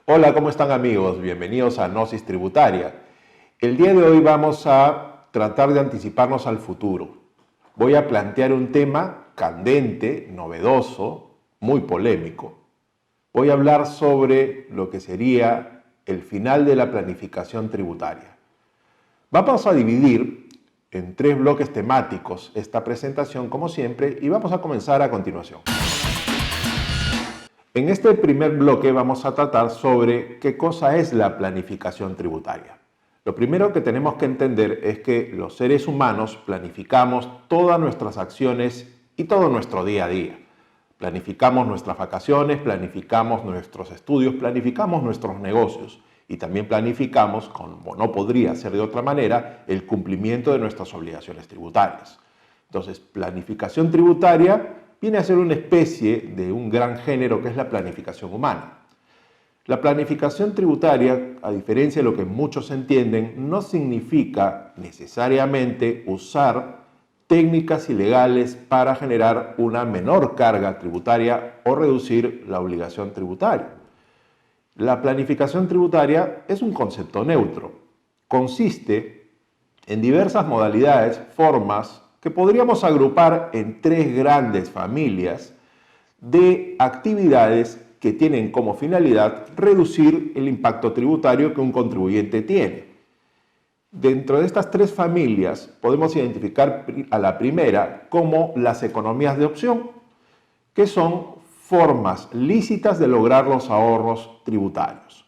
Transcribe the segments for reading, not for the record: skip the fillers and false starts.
Hola, ¿cómo están amigos? Bienvenidos a Gnosis Tributaria. El día de hoy vamos a tratar de anticiparnos al futuro. Voy a plantear un tema candente, novedoso, muy polémico. Voy a hablar sobre lo que sería el final de la planificación tributaria. Vamos a dividir en 3 bloques temáticos esta presentación, como siempre, y vamos a comenzar a continuación. En este primer bloque vamos a tratar sobre qué cosa es la planificación tributaria. Lo primero que tenemos que entender es que los seres humanos planificamos todas nuestras acciones y todo nuestro día a día. Planificamos nuestras vacaciones, planificamos nuestros estudios, planificamos nuestros negocios y también planificamos, como no podría ser de otra manera, el cumplimiento de nuestras obligaciones tributarias. Entonces, planificación tributaria viene a ser una especie de un gran género que es la planificación humana. La planificación tributaria, a diferencia de lo que muchos entienden, no significa necesariamente usar técnicas ilegales para generar una menor carga tributaria o reducir la obligación tributaria. La planificación tributaria es un concepto neutro. Consiste en diversas modalidades, formas, que podríamos agrupar en 3 grandes familias de actividades que tienen como finalidad reducir el impacto tributario que un contribuyente tiene. Dentro de estas 3 familias podemos identificar a la primera como las economías de opción, que son formas lícitas de lograr los ahorros tributarios.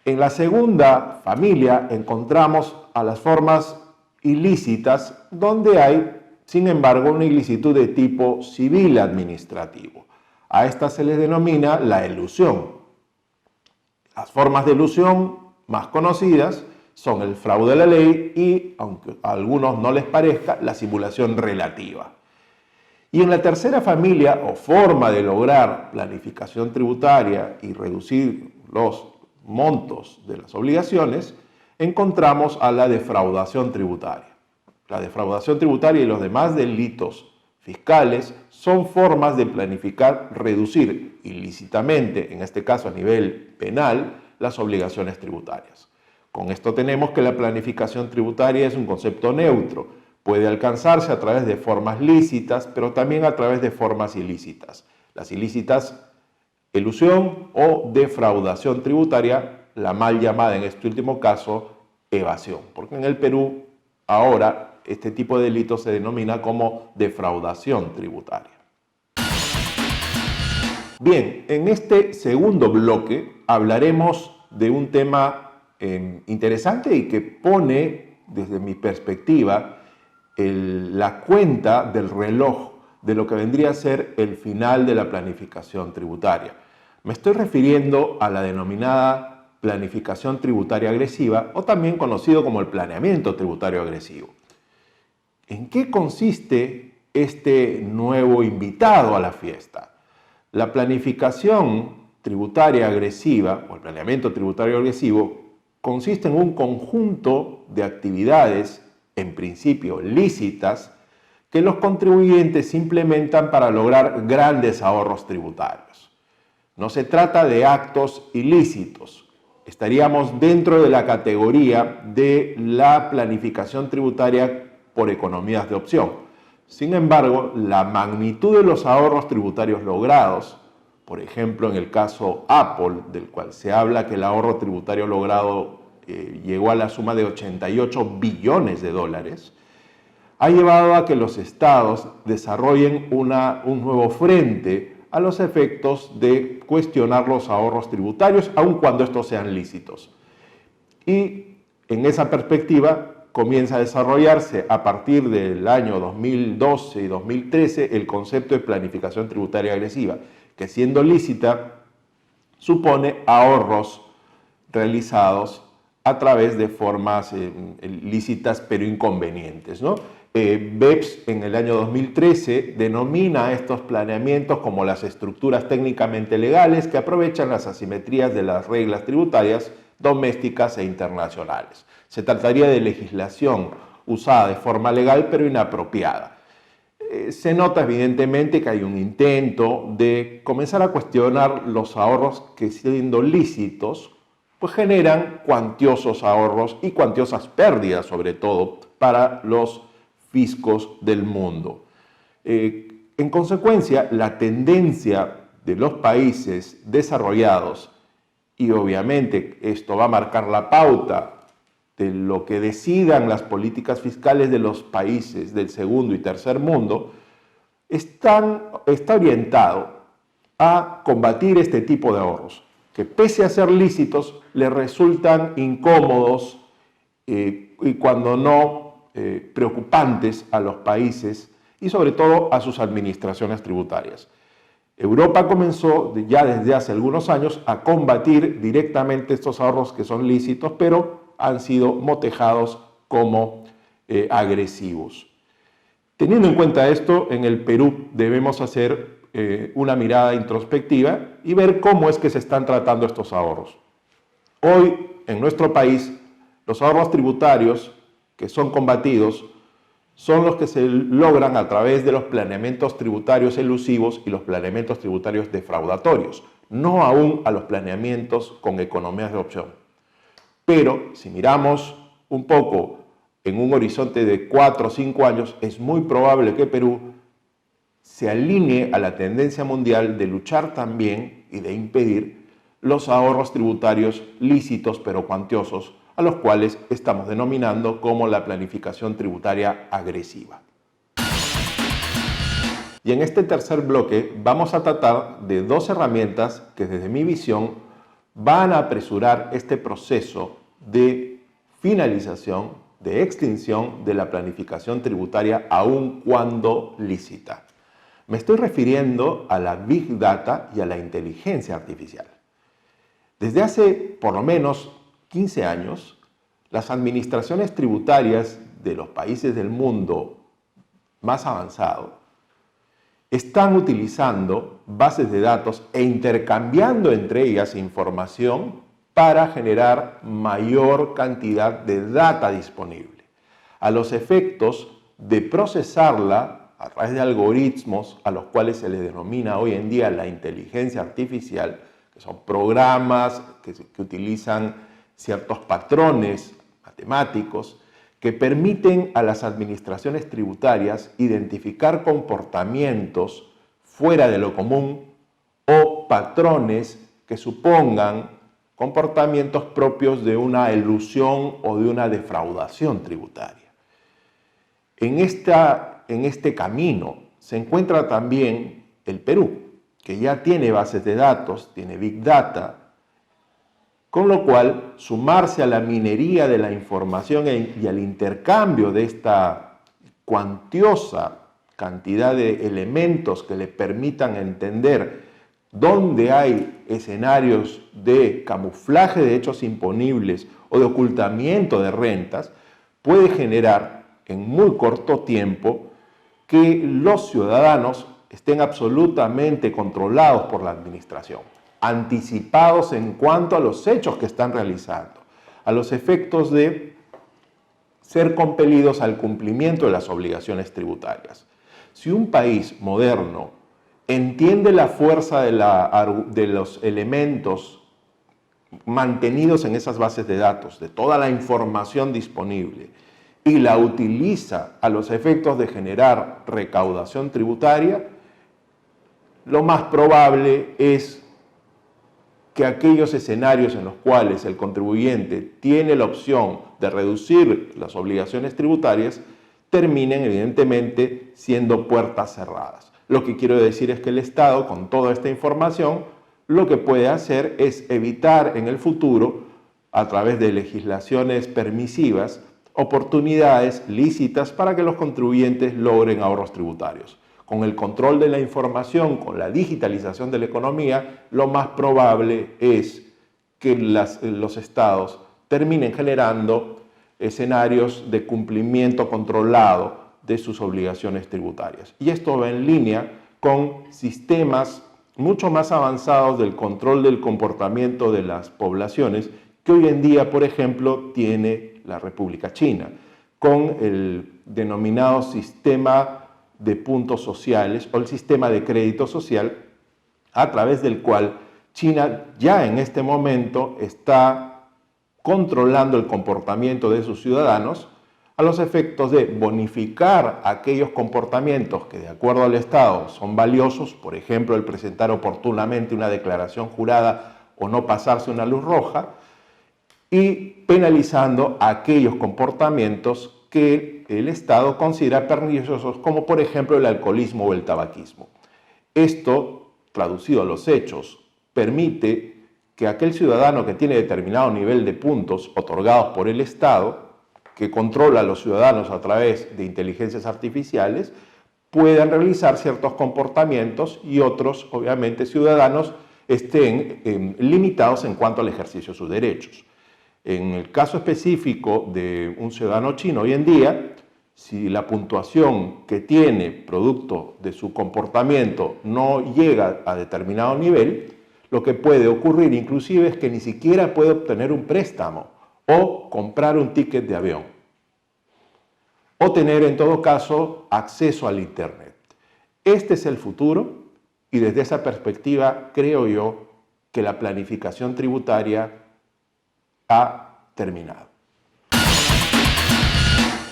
En la segunda familia encontramos a las formas ilícitas, donde hay, sin embargo, una ilicitud de tipo civil administrativo. A estas se les denomina la elusión. Las formas de elusión más conocidas son el fraude a la ley y, aunque a algunos no les parezca, la simulación relativa. Y en la tercera familia o forma de lograr planificación tributaria y reducir los montos de las obligaciones, encontramos a la defraudación tributaria. La defraudación tributaria y los demás delitos fiscales son formas de planificar, reducir ilícitamente, en este caso a nivel penal, las obligaciones tributarias. Con esto tenemos que la planificación tributaria es un concepto neutro. Puede alcanzarse a través de formas lícitas, pero también a través de formas ilícitas. Las ilícitas, elusión o defraudación tributaria, la mal llamada en este último caso evasión, porque en el Perú ahora este tipo de delito se denomina como defraudación tributaria. Bien, en este segundo bloque hablaremos de un tema interesante y que pone, desde mi perspectiva, la cuenta del reloj de lo que vendría a ser el final de la planificación tributaria. Me estoy refiriendo a la denominada planificación tributaria agresiva o también conocido como el planeamiento tributario agresivo. ¿En qué consiste este nuevo invitado a la fiesta? La planificación tributaria agresiva o el planeamiento tributario agresivo consiste en un conjunto de actividades, en principio lícitas, que los contribuyentes implementan para lograr grandes ahorros tributarios. No se trata de actos ilícitos. Estaríamos dentro de la categoría de la planificación tributaria por economías de opción. Sin embargo, la magnitud de los ahorros tributarios logrados, por ejemplo, en el caso Apple, del cual se habla que el ahorro tributario logrado llegó a la suma de 88 billones de dólares, ha llevado a que los estados desarrollen un nuevo frente a los efectos de cuestionar los ahorros tributarios, aun cuando estos sean lícitos. Y en esa perspectiva comienza a desarrollarse a partir del año 2012 y 2013 el concepto de planificación tributaria agresiva, que siendo lícita supone ahorros realizados a través de formas lícitas pero inconvenientes, ¿no? BEPS en el año 2013 denomina estos planeamientos como las estructuras técnicamente legales que aprovechan las asimetrías de las reglas tributarias domésticas e internacionales. Se trataría de legislación usada de forma legal pero inapropiada. se nota evidentemente que hay un intento de comenzar a cuestionar los ahorros que, siendo lícitos, pues generan cuantiosos ahorros y cuantiosas pérdidas, sobre todo para los fiscos del mundo. En consecuencia, la tendencia de los países desarrollados, y obviamente esto va a marcar la pauta de lo que decidan las políticas fiscales de los países del segundo y tercer mundo, está orientado a combatir este tipo de ahorros, que pese a ser lícitos, le resultan incómodos y cuando no preocupantes a los países y sobre todo a sus administraciones tributarias. Europa comenzó ya desde hace algunos años a combatir directamente estos ahorros que son lícitos, pero han sido motejados como agresivos. Teniendo en cuenta esto, en el Perú debemos hacer una mirada introspectiva y ver cómo es que se están tratando estos ahorros. Hoy, en nuestro país, los ahorros tributarios que son combatidos son los que se logran a través de los planeamientos tributarios elusivos y los planeamientos tributarios defraudatorios, no aún a los planeamientos con economías de opción. Pero si miramos un poco en un horizonte de 4 o 5 años, es muy probable que Perú se alinee a la tendencia mundial de luchar también y de impedir los ahorros tributarios lícitos pero cuantiosos, a los cuales estamos denominando como la planificación tributaria agresiva. Y en este tercer bloque vamos a tratar de dos herramientas que desde mi visión van a apresurar este proceso de finalización, de extinción de la planificación tributaria aun cuando lícita. Me estoy refiriendo a la Big Data y a la inteligencia artificial. Desde hace por lo menos 15 años, las administraciones tributarias de los países del mundo más avanzado están utilizando bases de datos e intercambiando entre ellas información para generar mayor cantidad de data disponible, a los efectos de procesarla a través de algoritmos a los cuales se les denomina hoy en día la inteligencia artificial, que son programas que utilizan ciertos patrones matemáticos que permiten a las administraciones tributarias identificar comportamientos fuera de lo común o patrones que supongan comportamientos propios de una elusión o de una defraudación tributaria. En este camino se encuentra también el Perú, que ya tiene bases de datos, tiene Big Data, con lo cual sumarse a la minería de la información y al intercambio de esta cuantiosa cantidad de elementos que le permitan entender dónde hay escenarios de camuflaje de hechos imponibles o de ocultamiento de rentas, puede generar en muy corto tiempo que los ciudadanos estén absolutamente controlados por la administración, anticipados en cuanto a los hechos que están realizando, a los efectos de ser compelidos al cumplimiento de las obligaciones tributarias. Si un país moderno entiende la fuerza de los elementos mantenidos en esas bases de datos, de toda la información disponible, y la utiliza a los efectos de generar recaudación tributaria, lo más probable es que aquellos escenarios en los cuales el contribuyente tiene la opción de reducir las obligaciones tributarias terminen evidentemente siendo puertas cerradas. Lo que quiero decir es que el Estado, con toda esta información, lo que puede hacer es evitar en el futuro, a través de legislaciones permisivas, oportunidades lícitas para que los contribuyentes logren ahorros tributarios. Con el control de la información, con la digitalización de la economía, lo más probable es que los estados terminen generando escenarios de cumplimiento controlado de sus obligaciones tributarias. Y esto va en línea con sistemas mucho más avanzados del control del comportamiento de las poblaciones que hoy en día, por ejemplo, tiene la República China, con el denominado sistema de puntos sociales o el sistema de crédito social a través del cual China ya en este momento está controlando el comportamiento de sus ciudadanos a los efectos de bonificar aquellos comportamientos que de acuerdo al Estado son valiosos, por ejemplo el presentar oportunamente una declaración jurada o no pasarse una luz roja, y penalizando aquellos comportamientos que el Estado considera perniciosos, como por ejemplo el alcoholismo o el tabaquismo. Esto, traducido a los hechos, permite que aquel ciudadano que tiene determinado nivel de puntos otorgados por el Estado, que controla a los ciudadanos a través de inteligencias artificiales, puedan realizar ciertos comportamientos y otros, obviamente, ciudadanos estén limitados en cuanto al ejercicio de sus derechos. En el caso específico de un ciudadano chino hoy en día, si la puntuación que tiene producto de su comportamiento no llega a determinado nivel, lo que puede ocurrir inclusive es que ni siquiera puede obtener un préstamo o comprar un ticket de avión o tener en todo caso acceso al Internet. Este es el futuro y desde esa perspectiva creo yo que la planificación tributaria ha terminado.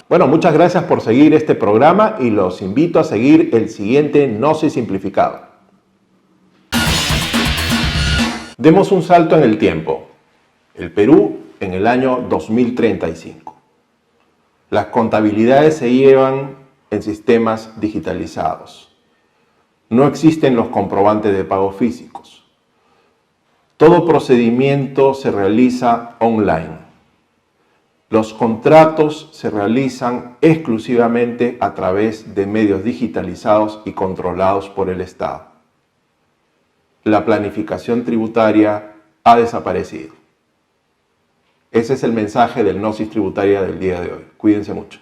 Bueno, muchas gracias por seguir este programa y los invito a seguir el siguiente Gnosis Simplificado. Demos un salto en el tiempo. El Perú en el año 2035. Las contabilidades se llevan en sistemas digitalizados. No existen los comprobantes de pago físicos. Todo procedimiento se realiza online. Los contratos se realizan exclusivamente a través de medios digitalizados y controlados por el Estado. La planificación tributaria ha desaparecido. Ese es el mensaje del Gnosis Tributaria del día de hoy. Cuídense mucho.